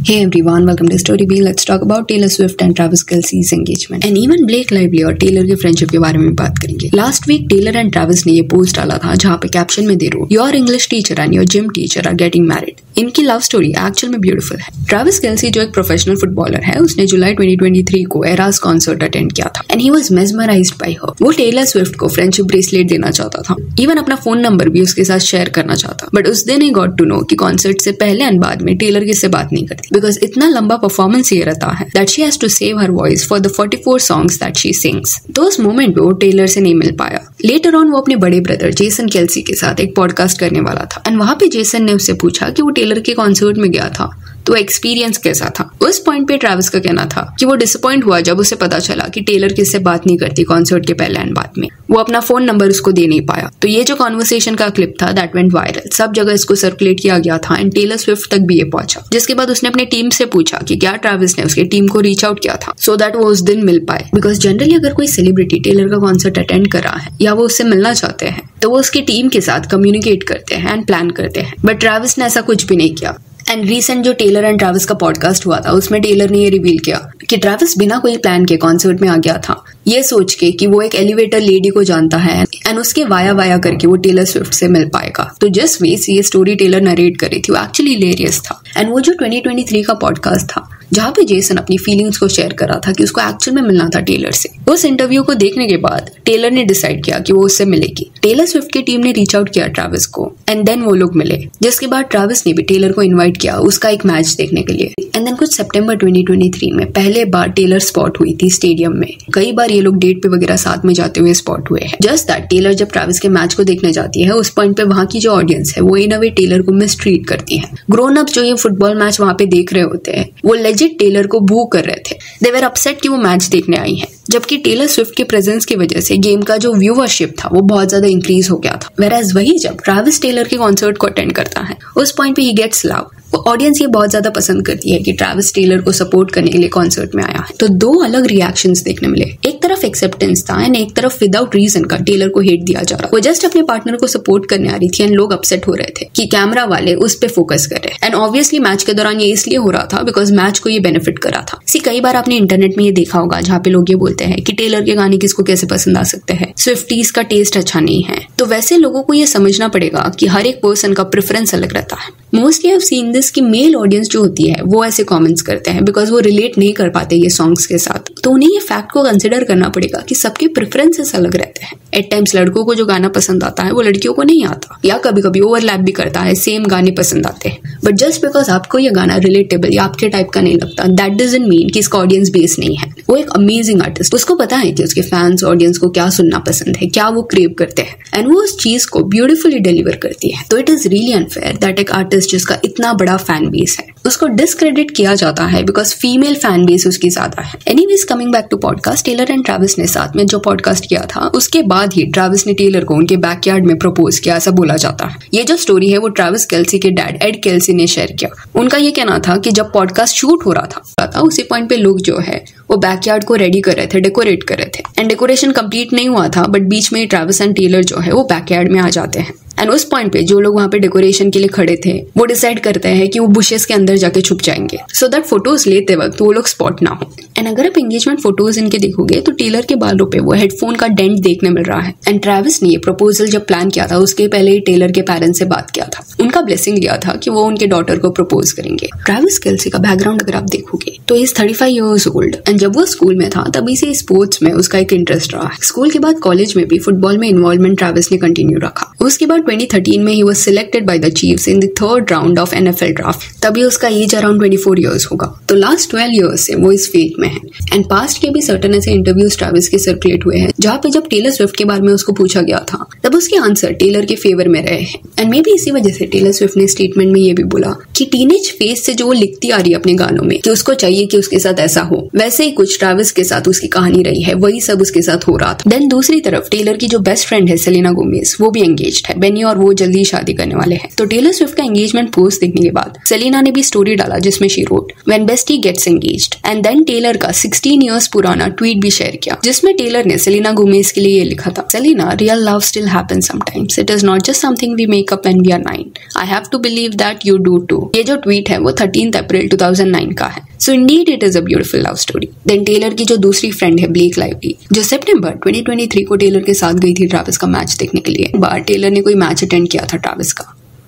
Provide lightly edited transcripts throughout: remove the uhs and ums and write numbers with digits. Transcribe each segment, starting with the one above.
Hey everyone, welcome to Story B. Let's talk about Taylor Swift and Travis Kelce's engagement and even Blake Lively और Taylor के friendship के बारे में बात करेंगे। Last week Taylor and Travis ने ये पोस्ट डाला था जहाँ पे कैप्शन में दे रहे हो your English teacher and your gym teacher are getting married. इनकी लव स्टोरी एक्चुअल में ब्यूटीफुल है। ट्रैविस केल्सी जो एक प्रोफेशनल फुटबॉलर है, उसने जुलाई 2023 को एरास कॉन्सर्ट अटेंड किया था and he was mesmerised bye हर। वो टेलर स्विफ्ट को फ्रेंडशिप ब्रेसलेट देना चाहता था, इवन अपना फोन नंबर भी उसके साथ शेयर करना चाहता। बट उस दिन ही गॉट टू नो कि कॉन्सर्ट से पहले एंड बाद में टेलर किससे बात नहीं करती, बिकॉज इतना लंबा परफॉर्मेंस ये रहता है that she has to save her voice for the 44 songs that she sings. तो उस मोमेंट पे वो टेलर से नहीं मिल पाया। लेटर ऑन वो अपने बड़े ब्रदर जेसन केल्सी के साथ एक पॉडकास्ट करने वाला था एंड वहां पे जेसन ने उससे पूछा कि वो टेलर के कॉन्सर्ट में गया था तो एक्सपीरियंस कैसा था। उस पॉइंट पे ट्रैविस का कहना था कि वो डिसअपॉइंट हुआ जब उसे पता चला कि टेलर किससे बात नहीं करती कॉन्सर्ट के पहले एंड बाद में। वो अपना फोन नंबर उसको दे नहीं पाया। तो ये जो कॉन्वर्सेशन का क्लिप था दैट वेंट वायरल, सब जगह इसको सर्कुलेट किया गया था एंड टेलर स्विफ्ट तक भी ये पहुंचा। जिसके बाद उसने अपने टीम से पूछा कि क्या ट्रैविस ने उसकी टीम को रीच आउट किया था सो दैट वो उस दिन मिल पाए। बिकॉज जनरली अगर कोई सेलिब्रिटी टेलर का कॉन्सर्ट अटेंड कर रहा है या वो उससे मिलना चाहते हैं तो वो उसकी टीम के साथ कम्युनिकेट करते हैं एंड प्लान करते हैं। बट ट्रैविस ने ऐसा कुछ भी नहीं किया। एंड रिसेंट जो टेलर एंड ट्रैविस का पॉडकास्ट हुआ था उसमें टेलर ने ये रिवील किया कि ट्रैविस बिना कोई प्लान के कॉन्सर्ट में आ गया था, ये सोच के कि वो एक एलिवेटर लेडी को जानता है एंड उसके वाया वाया करके वो टेलर स्विफ्ट से मिल पाएगा। तो जिस वे से ये स्टोरी टेलर नरेट करी थी वो एक्चुअली हिलेरियस था। एंड वो जो 2023 का पॉडकास्ट था जहाँ पे जेसन अपनी फीलिंग्स को शेयर कर रहा था कि उसको एक्चुअल में मिलना था टेलर से, उस इंटरव्यू को देखने के बाद टेलर ने डिसाइड किया कि वो उससे मिलेगी। टेलर स्विफ्ट की टीम ने रीच आउट किया ट्रैविस को एंड देन वो लोग मिले। जिसके बाद ट्रैविस ने भी टेलर को इन्वाइट किया उसका एक मैच देखने के लिए। एंड देन कुछ सितंबर 2023 में पहले बार टेलर स्पॉट हुई थी स्टेडियम में। कई बार ये लोग डेट पे वगैरह साथ में जाते हुए स्पॉट हुए हैं। जस्ट दैट टेलर जब ट्रैविस के मैच को देखने जाती है उस पॉइंट पे वहां की जो ऑडियंस है वो इन अ वे टेलर को मिसट्रीट करती है। ग्रोन अप जो ये फुटबॉल मैच वहां पे देख रहे होते हैं वो लेजिट टेलर को बू कर रहे थे। दे वर अपसेट कि वो मैच देखने आई है, जबकि टेलर स्विफ्ट के प्रेजेंस की वजह से गेम का जो व्यूअरशिप था वो बहुत ज्यादा इंक्रीज हो गया था। वेराज वही जब ट्रैविस टेलर के कॉन्सर्ट को अटेंड करता है उस पॉइंट पे ही गेट्स लव। ऑडियंस ये बहुत ज्यादा पसंद करती है कि ट्रैविस टेलर को सपोर्ट करने के लिए कॉन्सर्ट में आया है। तो दो अलग रिएक्शंस देखने मिले। एक तरफ एक्सेप्टेंस था एंड एक तरफ विदाउट रीजन का टेलर को हेट दिया जा रहा। वो जस्ट अपने पार्टनर को सपोर्ट करने आ रही थी एंड लोग अपसेट हो रहे थे कि कैमरा वाले उस पे फोकस कर रहे हैं। एंड ऑब्वियसली मैच के दौरान ये इसलिए हो रहा था बिकॉज मैच को ये बेनिफिट कर रहा था। कई बार आपने इंटरनेट में ये देखा होगा जहाँ पे लोग ये बोलते हैं कि टेलर के गाने किसको कैसे पसंद आ सकते हैं, स्विफ्टीज का टेस्ट अच्छा नहीं है। तो वैसे लोगों को ये समझना पड़ेगा कि हर एक पर्सन का प्रेफरेंस अलग रहता है। Mostly I have seen this कि मेल ऑडियंस जो होती है वो ऐसे कमेंट्स करते हैं बिकॉज वो रिलेट नहीं कर पाते ये सॉन्ग्स के साथ। तो उन्हें ये फैक्ट को कंसिडर करना पड़ेगा कि सबके प्रेफरेंसेस अलग रहते हैं। एट टाइम्स लड़कों को जो गाना पसंद आता है वो लड़कियों को नहीं आता, या कभी कभी ओवरलैप भी करता है, सेम गाने पसंद आते हैं। बट जस्ट बिकॉज आपको ये गाना रिलेटेबल या आपके टाइप का नहीं लगता दैट डजंट मीन कि इसका ऑडियंस बेस नहीं है। वो एक अमेजिंग आर्टिस्ट, उसको पता है कि उसके फैंस ऑडियंस को क्या सुनना पसंद है, क्या वो क्रेव करते हैं एंड वो उस चीज को ब्यूटीफुली डिलीवर करती है। तो it is really unfair that एक आर्टिस्ट जिसका इतना बड़ा फैन बेस है उसको डिस्क्रेडिट किया जाता है बिकॉज फीमेल फैन बेस उसकी ज्यादा है। Anyways coming back to podcast, Taylor and Travis ने साथ में जो पॉडकास्ट किया था उसके बाद ही ट्रैविस ने टेलर को उनके बैकयार्ड में प्रपोज किया, ऐसा बोला जाता है। ये जो स्टोरी है वो ट्रैविस केल्सी के डैड एड केल्सी ने शेयर किया। उनका ये कहना था कि जब पॉडकास्ट शूट हो रहा था उसी पॉइंट पे लोग जो है वो बैकयार्ड को रेडी कर रहे थे, डेकोरेट कर रहे थे एंड डेकोरेशन कंप्लीट नहीं हुआ था बट बीच में ट्रैविस एंड टेलर जो है वो बैकयार्ड में आ जाते हैं। एंड उस पॉइंट पे जो लोग वहां पे डेकोरेशन के लिए खड़े थे वो डिसाइड करते हैं कि वो बुशेस के अंदर जाके छुप जाएंगे सो दैट फोटोज लेते वक्त वो लोग स्पॉट ना हो। एंड अगर आप एंगेजमेंट फोटोज इनके देखोगे तो टेलर के बालों पे वो हेडफोन का डेंट देखने मिल रहा है। एंड ट्रैविस ने ये प्रपोजल जब प्लान किया था उसके पहले ही टेलर के पेरेंट्स से बात किया था, उनका ब्लेसिंग लिया था कि वो उनके डॉटर को प्रपोज करेंगे। ट्रैविस केल्सी का बैकग्राउंड अगर आप देखोगे तो इज 35 ईयर्स ओल्ड एंड जब वो स्कूल में था तभी से स्पोर्ट्स में उसका एक इंटरेस्ट रहा है। स्कूल के बाद कॉलेज में भी फुटबॉल में इन्वॉल्वमेंट ट्रैविस ने कंटिन्यू रखा। उसके बाद 2013 में he was selected by the Chiefs in the third round of NFL draft। तभी उसका एज अराउंड 24 इयर्स होगा। तो लास्ट 12 इयर्स से वो इस फील्ड में है। एंड पास्ट के भी सर्टेन ऐसे इंटरव्यूज ट्रैविस के सर्कुलेट हुए हैं जहाँ पे जब टेलर स्विफ्ट के बारे में उसको पूछा गया था तब उसके आंसर टेलर के फेवर में रहे हैं। एंड मे बी इसी वजह से टेलर स्विफ्ट ने स्टेटमेंट में ये भी बोला कि टीनेज फेज से जो वो लिखती आ रही है अपने गानों में कि उसको चाहिए कि उसके साथ ऐसा हो, वैसे ही कुछ ट्रैविस के साथ उसकी कहानी रही है, वही सब उसके साथ हो रहा था। देन दूसरी तरफ टेलर की जो बेस्ट फ्रेंड है सेलेना गोमेज वो भी एंगेज्ड है केनी और वो जल्दी शादी करने वाले हैं। तो टेलर स्विफ्ट का एंगेजमेंट पोस्ट देखने के बाद सेलिना ने भी स्टोरी डाला जिसमें she wrote when bestie gets engaged and then Taylor का 16 इयर्स पुराना ट्वीट भी शेयर किया जिसमें टेलर ने सेलिना गोमेज के लिए ये लिखा था, Selena, real love still happens sometimes, it is not just something we make up when we are 9, I have to believe that you do too. ये जो ट्वीट है वो 13 अप्रैल 2009 का है। So indeed it is a beautiful love story. Then Taylor की जो दूसरी friend है ब्लेक लाइवली, जो सितंबर 2023 को टेलर के साथ गई थी ट्रैविस का मैच देखने के लिए। बार टेलर ने कोई मैच अटेंड किया था ट्रैविस का,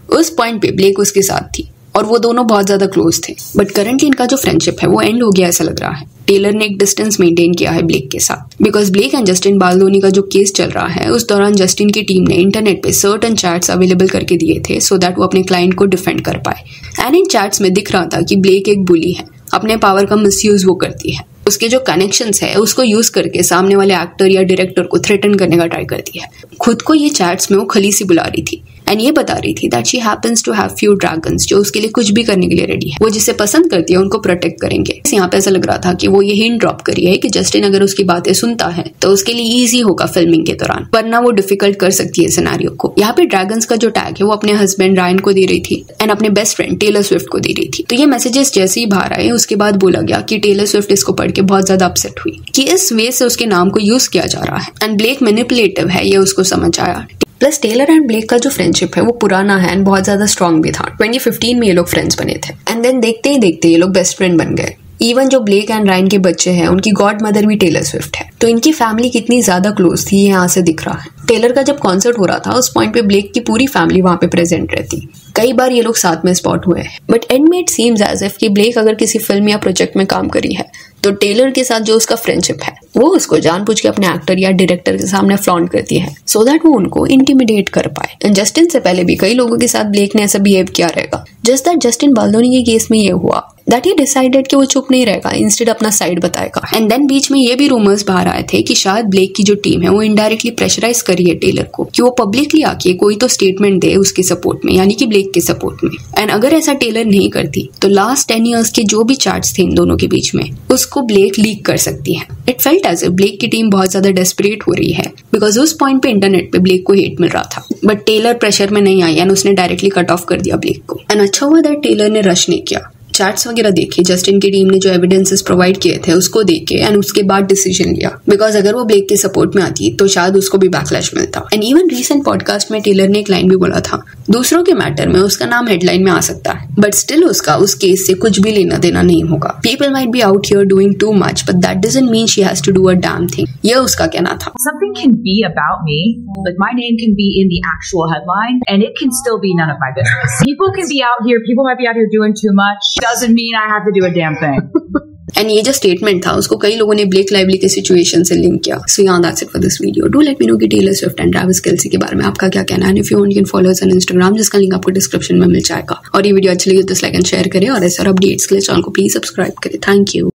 उस पॉइंट पे ब्लेक उसके साथ थी और वो दोनों बहुत ज्यादा क्लोज थे। बट करंटली इनका जो फ्रेंडशिप है वो एंड हो गया ऐसा लग रहा है। टेलर ने एक डिस्टेंस मेंटेन किया है ब्लेक के साथ बिकॉज ब्लेक एंड जस्टिन बाल्दोनी का जो केस चल रहा है उस दौरान जस्टिन की टीम ने इंटरनेट पे सर्टेन चैट्स अवेलेबल करके दिए थे सो दैट वो अपने क्लाइंट को डिफेंड कर पाए। एंड इन चैट्स में दिख रहा था कि ब्लेक एक बुली है, अपने पावर का मिसयूज वो करती है, उसके जो कनेक्शंस है उसको यूज करके सामने वाले एक्टर या डायरेक्टर को थ्रेटन करने का ट्राई करती है। खुद को ये चैट्स में वो खलीसी बुला रही थी एंड ये बता रही थी that she happens to have few dragons जो उसके लिए कुछ भी करने के लिए रेडी है। वो जिसे पसंद करती है उनको प्रोटेक्ट करेंगे। यहाँ पे ऐसा लग रहा था कि वो ये हिंट ड्रॉप करी है कि जस्टिन अगर उसकी बातें सुनता है तो उसके लिए इजी होगा फिल्मिंग के दौरान, वरना वो डिफिकल्ट कर सकती है सिनेरियो को। यहाँ पे ड्रैगन्स का जो टैग है वो अपने हस्बैंड रायन को दे रही थी एंड अपने बेस्ट फ्रेंड टेलर स्विफ्ट को दे रही थी। तो ये मैसेजेस जैसे ही बाहर आए उसके बाद बोला गया कि टेलर स्विफ्ट इसको पढ़ के बहुत ज्यादा अपसेट हुई कि इस वे से उसके नाम को यूज किया जा रहा है एंड ब्लेक मैनिपुलेटिव है, ये उसको समझ आया। प्लस टेलर एंड ब्लेक का जो फ्रेंडशिप है वो पुराना है एंड बहुत ज्यादा स्ट्रॉन्ग भी था। 2015 में ये लोग फ्रेंड्स बने थे एंड देन देखते ही देखते ये लोग बेस्ट फ्रेंड बन गए। इवन जो ब्लेक एंड रायन के बच्चे हैं उनकी गॉड मदर भी टेलर स्विफ्ट है। तो इनकी फैमिली कितनी ज्यादा क्लोज थी यहाँ से दिख रहा है। टेलर का जब कॉन्सर्ट हो रहा था उस पॉइंट पे ब्लेक की पूरी फैमिली वहां पे प्रेजेंट रहती। कई बार ये लोग साथ में स्पॉट हुए हैं बट एंड में इट सीम्स एज इफ कि ब्लेक अगर किसी फिल्म या प्रोजेक्ट में काम करी है तो टेलर के साथ जो उसका फ्रेंडशिप है वो उसको जानबूझ के अपने एक्टर या डायरेक्टर के सामने फ्लॉन्ट करती है सो दैट वो उनको इंटिमिडेट कर पाए। एंड जस्टिन से पहले भी कई लोगों के साथ ब्लेक ने ऐसा बिहेव किया रहेगा। जस्ट दैट जस्टिन बाल्दोनी के केस में ये हुआ दैट ही डिसाइडेड कि वो चुप नहीं रहेगा, इंस्टेड अपना साइड बताएगा। एंड देन बीच में ये भी रूमर्स बाहर आए थे कि शायद ब्लेक की जो टीम है वो इनडायरेक्टली प्रेशराइज करी है टेलर को कि वो पब्लिकली आके कोई तो स्टेटमेंट दे उसके सपोर्ट में, यानी कि ब्लेक के सपोर्ट में। एंड अगर ऐसा टेलर नहीं करती तो लास्ट 10 इयर्स के जो भी चैट्स थे इन दोनों के बीच में उसको ब्लेक लीक कर सकती है। It felt as if Blake की टीम बहुत ज्यादा डेस्परेट हो रही है बिकॉज उस पॉइंट पे इंटरनेट पे ब्लेक को हेट मिल रहा था बट टेलर प्रेशर में नहीं आई एंड उसने डायरेक्टली कट ऑफ कर दिया ब्लेक को। एंड अच्छा हुआ दैट टेलर ने रश नहीं किया, चैट्स वगैरह देखे, जस्टिन की टीम ने जो एविडेंसेस प्रोवाइड किए थे उसको देखे एंड उसके बाद डिसीजन लिया बिकॉज अगर वो ब्लेक के सपोर्ट में आती तो शायद उसको भी बैकलैश मिलता। एंड इवन रीसेंट पॉडकास्ट में टेलर ने एक लाइन भी बोला था, दूसरों के मैटर में उसका नाम हेडलाइन में आ सकता है बट स्टिल उसका उस केस से कुछ भी लेना देना नहीं होगा। People might be out here doing too much but that doesn't mean she has to do a damn thing, ये उसका कहना था। Something can be about me, like my name can be in the actual headline and it can still be none of my business. People can be out here, people might be out here doing too much, doesn't mean I have to do a damn thing. And ये जो statement था उसको कई लोगों ने Blake Lively के situation से link किया। सो yeah, that's it for this video. Do let me know कि Taylor Swift and Travis Kelce के बारे में आपका क्या कहना है। If you want you can follow us on Instagram जिसका लिंक आपको डिस्क्रिप्शन में मिल जाएगा। और ये वीडियो अच्छी लगी तो लाइक एंड शेयर करें और ऐसे और अपडेट्स के लिए चैनल को प्लीज सब्सक्राइब करें। Thank you.